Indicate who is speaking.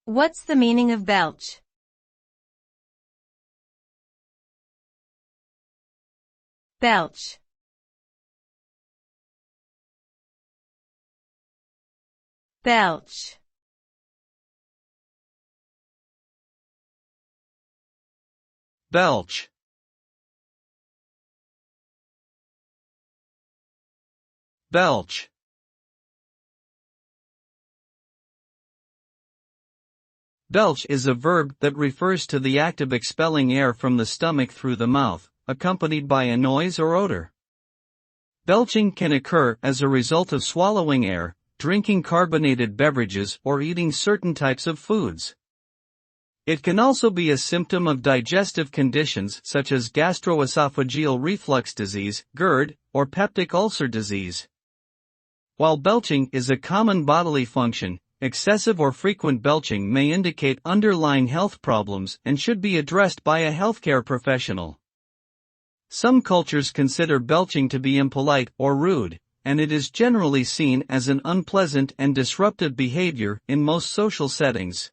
Speaker 1: What's the meaning of belch? Belch. Belch.
Speaker 2: Belch. Belch. Belch is a verb that refers to the act of expelling air from the stomach through the mouth, accompanied by a noise or odor. Belching can occur as a result of swallowing air, drinking carbonated beverages, or eating certain types of foods. It can also be a symptom of digestive conditions such as gastroesophageal reflux disease, GERD, or peptic ulcer disease. While belching is a common bodily function, excessive or frequent belching may indicate underlying health problems and should be addressed by a healthcare professional. Some cultures consider belching to be impolite or rude, and it is generally seen as an unpleasant and disruptive behavior in most social settings.